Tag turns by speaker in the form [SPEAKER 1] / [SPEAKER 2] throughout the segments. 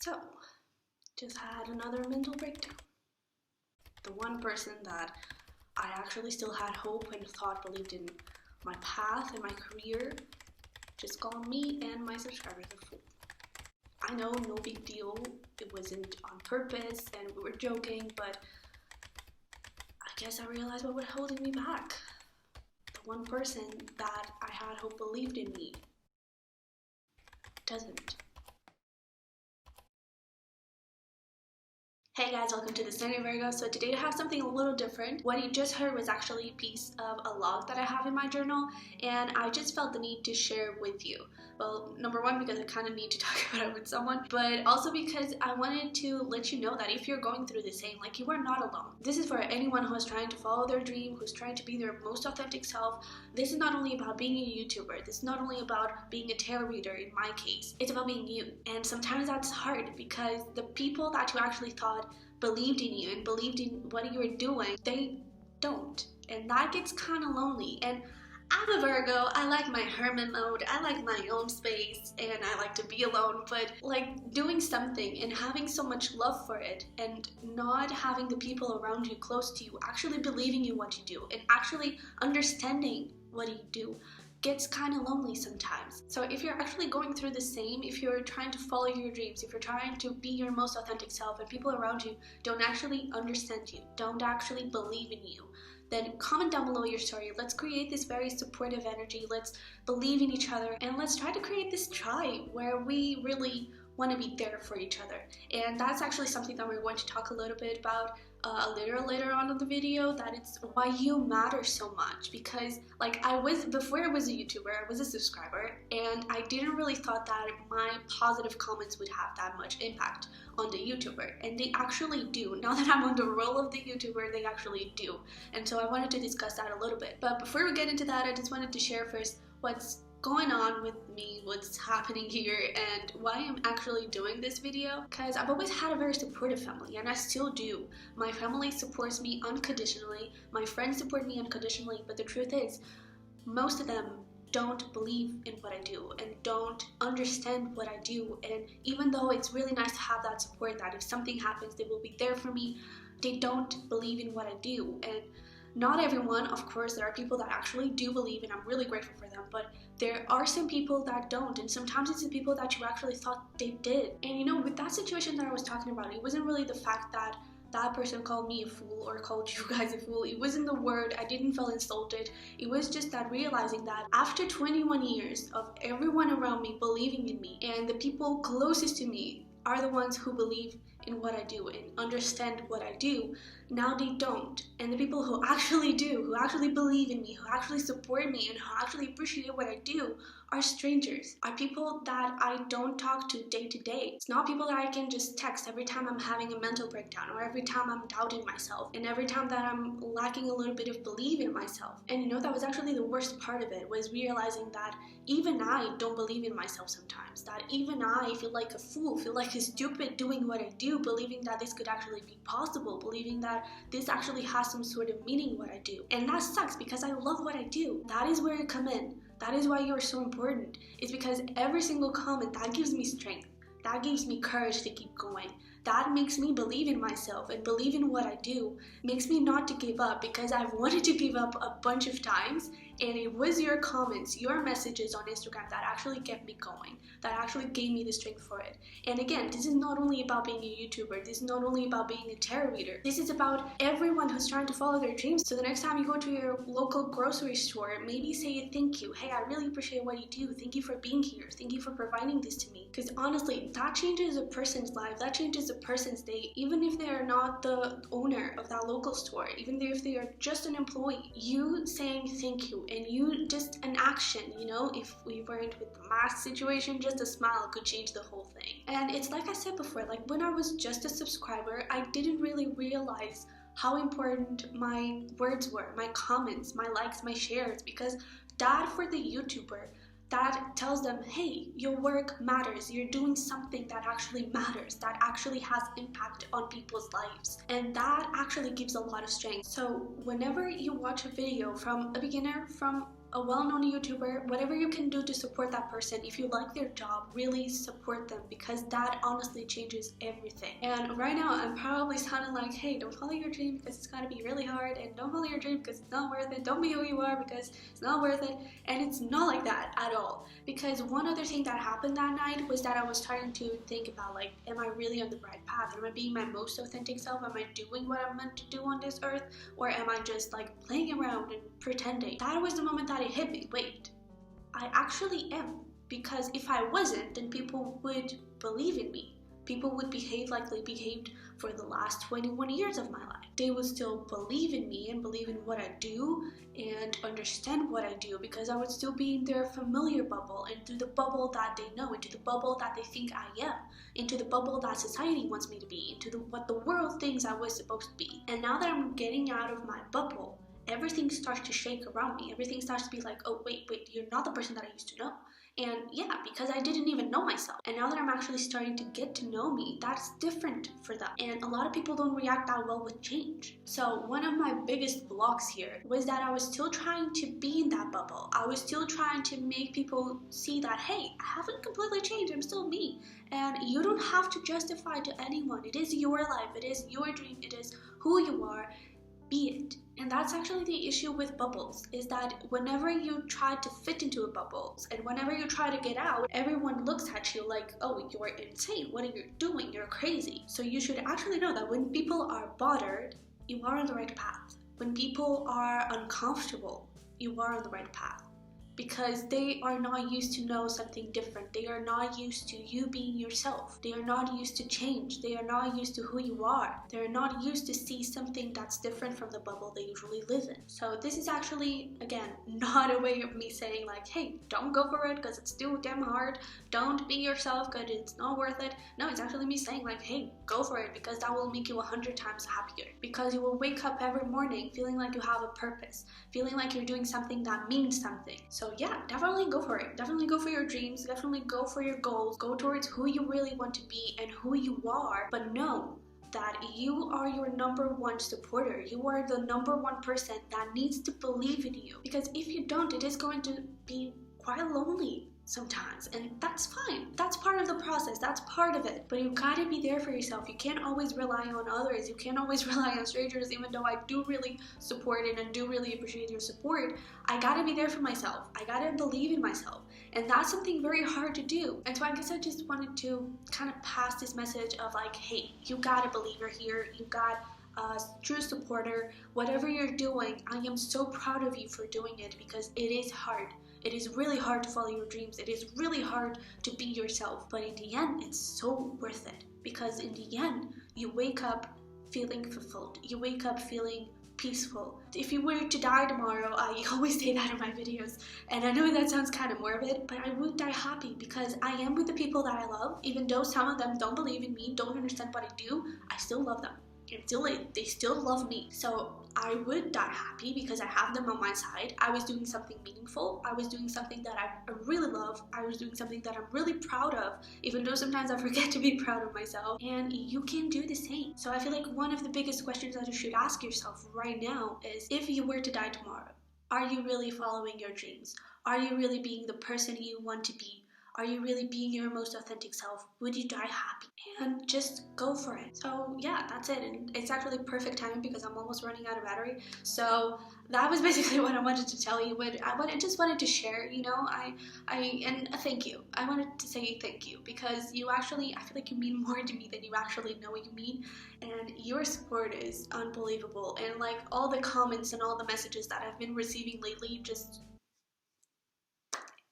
[SPEAKER 1] So, just had another mental breakdown. The one person that I actually still had hope and thought believed in my path and my career just called me and my subscribers a fool. I know, no big deal, it wasn't on purpose and we were joking, but I guess I realized what was holding me back. The one person that I had hope believed in me doesn't. Hey guys, welcome to the Sunny Virgo. So today I have something a little different. What you just heard was actually a piece of a log that I have in my journal, and I just felt the need to share with you. Well, number one, because I kind of need to talk about it with someone, but also because I wanted to let you know that if you're going through the same, like, you are not alone. This is for anyone who is trying to follow their dream, who's trying to be their most authentic self. This is not only about being a YouTuber. This is not only about being a tarot reader in my case. It's about being you. And sometimes that's hard because the people that you actually thought believed in you and believed in what you were doing, they don't. And that gets kind of lonely. And I'm a Virgo, I like my hermit mode, I like my own space, and I like to be alone, but like doing something and having so much love for it and not having the people around you close to you actually believing in what you do and actually understanding what you do gets kind of lonely sometimes. So if you're actually going through the same, if you're trying to follow your dreams, if you're trying to be your most authentic self and people around you don't actually understand you, don't actually believe in you, then comment down below your story. Let's create this very supportive energy. Let's believe in each other and let's try to create this tribe where we really want to be there for each other. And that's actually something that we're going to talk a little bit about later on in the video, that it's why you matter so much. Because like before I was a YouTuber, I was a subscriber, and I didn't really thought that my positive comments would have that much impact on the YouTuber, and they actually do. Now that I'm on the role of the YouTuber, they actually do. And so I wanted to discuss that a little bit. But before we get into that, I just wanted to share first what's going on with me, what's happening here, and why I'm actually doing this video. Because I've always had a very supportive family, and I still do. My family supports me unconditionally, my friends support me unconditionally, but the truth is, most of them don't believe in what I do and don't understand what I do. And even though it's really nice to have that support, that if something happens they will be there for me, they don't believe in what I do. And not everyone, of course, there are people that actually do believe, and I'm really grateful for them, but there are some people that don't, and sometimes it's the people that you actually thought they did. And you know, with that situation that I was talking about, it wasn't really the fact that that person called me a fool or called you guys a fool. It wasn't the word, I didn't feel insulted. It was just that realizing that after 21 years of everyone around me believing in me, and the people closest to me are the ones who believe in what I do and understand what I do, now they don't. And the people who actually do, who actually believe in me, who actually support me, and who actually appreciate what I do are strangers, are people that I don't talk to day to day. It's not people that I can just text every time I'm having a mental breakdown, or every time I'm doubting myself, and every time that I'm lacking a little bit of belief in myself. And you know, that was actually the worst part of it, was realizing that even I don't believe in myself sometimes, that even I feel like a fool, feel like a stupid doing what I do, believing that this could actually be possible, believing that this actually has some sort of meaning what I do. And that sucks because I love what I do. That is where you come in. That is why you are so important. It's because every single comment, that gives me strength. That gives me courage to keep going. That makes me believe in myself and believe in what I do. Makes me not to give up, because I've wanted to give up a bunch of times, and it was your comments, your messages on Instagram that actually kept me going, that actually gave me the strength for it. And again, this is not only about being a YouTuber, this is not only about being a tarot reader, this is about everyone who's trying to follow their dreams. So the next time you go to your local grocery store, maybe say a thank you. Hey, I really appreciate what you do. Thank you for being here. Thank you for providing this to me. Because honestly, that changes a person's life. That changes a person's day. Even if they are not the owner of that local store, even if they are just an employee, you saying thank you, and you just an action, you know, if we weren't with the mask situation, just a smile could change the whole thing. And it's like I said before, like when I was just a subscriber, I didn't really realize how important my words were, my comments, my likes, my shares, because that for the YouTuber, that tells them, hey, your work matters, you're doing something that actually matters, that actually has impact on people's lives. And that actually gives a lot of strength. So whenever you watch a video from a beginner, from a well-known YouTuber, whatever you can do to support that person. If you like their job, really support them, because that honestly changes everything. And right now I'm probably sounding like, hey, don't follow your dream because it's gonna be really hard, and don't follow your dream because it's not worth it, don't be who you are because it's not worth it. And it's not like that at all, because one other thing that happened that night was that I was starting to think about, like, am I really on the right path? Am I being my most authentic self? Am I doing what I'm meant to do on this earth? Or am I just like playing around and pretending? That was the moment that it hit me. Wait, I actually am. Because if I wasn't, then people would believe in me. People would behave like they behaved for the last 21 years of my life. They would still believe in me and believe in what I do and understand what I do, because I would still be in their familiar bubble, into the bubble that they know, into the bubble that they think I am, into the bubble that society wants me to be, into what the world thinks I was supposed to be. And now that I'm getting out of my bubble, everything starts to shake around me. Everything starts to be like, oh, wait, you're not the person that I used to know. And yeah, because I didn't even know myself. And now that I'm actually starting to get to know me, that's different for them. And a lot of people don't react that well with change. So one of my biggest blocks here was that I was still trying to be in that bubble. I was still trying to make people see that, hey, I haven't completely changed, I'm still me. And you don't have to justify to anyone. It is your life, it is your dream, it is who you are. Be it. And that's actually the issue with bubbles, is that whenever you try to fit into a bubble and whenever you try to get out, everyone looks at you like, oh, you're insane, what are you doing, you're crazy. So you should actually know that when people are bothered, you are on the right path. When people are uncomfortable, you are on the right path. Because they are not used to know something different. They are not used to you being yourself. They are not used to change. They are not used to who you are. They are not used to see something that's different from the bubble they usually live in. So this is actually, again, not a way of me saying like, hey, don't go for it because it's too damn hard. Don't be yourself because it's not worth it. No, it's actually me saying like, hey, go for it, because that will make you 100 times happier. Because you will wake up every morning feeling like you have a purpose, feeling like you're doing something that means something. So yeah, definitely go for it. Definitely go for your dreams. Definitely go for your goals. Go towards who you really want to be and who you are. But know that you are your number one supporter. You are the number one person that needs to believe in you. Because if you don't, it is going to be quite lonely sometimes, and that's fine. That's part of the process. That's part of it. But you gotta be there for yourself. You can't always rely on others. You can't always rely on strangers, even though I do really support it and do really appreciate your support. I gotta be there for myself. I gotta believe in myself. And that's something very hard to do. And so I guess I just wanted to kind of pass this message of like, hey, you gotta believe you're here. You got a true supporter. Whatever you're doing, I am so proud of you for doing it, because it is hard. It is really hard to follow your dreams. It is really hard to be yourself. But in the end, it's so worth it. Because in the end, you wake up feeling fulfilled. You wake up feeling peaceful. If you were to die tomorrow, I always say that in my videos, and I know that sounds kind of morbid, but I would die happy because I am with the people that I love. Even though some of them don't believe in me, don't understand what I do, I still love them. They still love me. So I would die happy because I have them on my side. I was doing something meaningful. I was doing something that I really love. I was doing something that I'm really proud of, even though sometimes I forget to be proud of myself. And you can do the same. So I feel like one of the biggest questions that you should ask yourself right now is, if you were to die tomorrow, are you really following your dreams? Are you really being the person you want to be? Are you really being your most authentic self? Would you die happy? And just go for it. So yeah, that's it. And it's actually perfect timing because I'm almost running out of battery. So that was basically what I wanted to tell you. But I just wanted to share, you know, and a thank you. I wanted to say thank you because you actually, I feel like you mean more to me than you actually know what you mean. And your support is unbelievable. And like all the comments and all the messages that I've been receiving lately, just,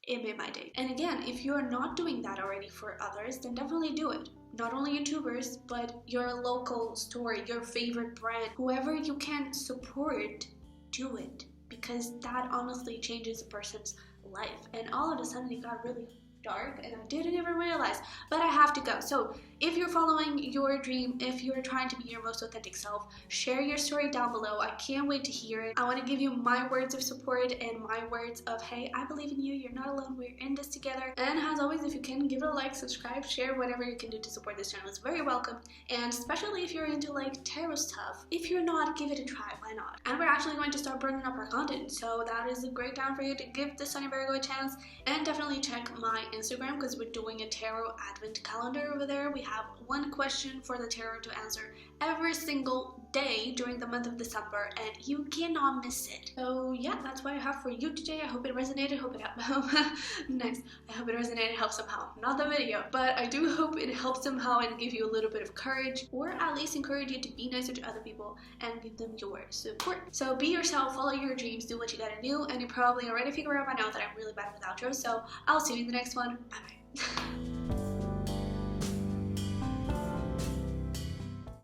[SPEAKER 1] it made my day. And again, if you're not doing that already for others, then definitely do it. Not only YouTubers, but your local store, your favorite brand, whoever you can support, do it. Because that honestly changes a person's life. And all of a sudden it got really dark and I didn't even realize, but I have to go. So if you're following your dream, if you're trying to be your most authentic self, share your story down below. I can't wait to hear it. I want to give you my words of support and my words of, hey, I believe in you, you're not alone, we're in this together. And as always, if you can, give it a like, subscribe, share, whatever you can do to support this channel is very welcome. And especially if you're into like tarot stuff. If you're not, give it a try, why not? And we're actually going to start burning up our content, so that is a great time for you to give the Sunny Virgo a chance. And definitely check my Instagram because we're doing a tarot advent calendar over there. We have one question for the tarot to answer every single day during the month of December, and you cannot miss it. So yeah, that's what I have for you today. I hope it resonated. Hope it nice. I hope it resonated, helped somehow. Not the video, but I do hope it helped somehow and give you a little bit of courage, or at least encourage you to be nicer to other people and give them your support. So be yourself, follow your dreams, do what you gotta do, and you probably already figured out by now that I'm really bad with outros. So I'll see you in the next one. Bye bye.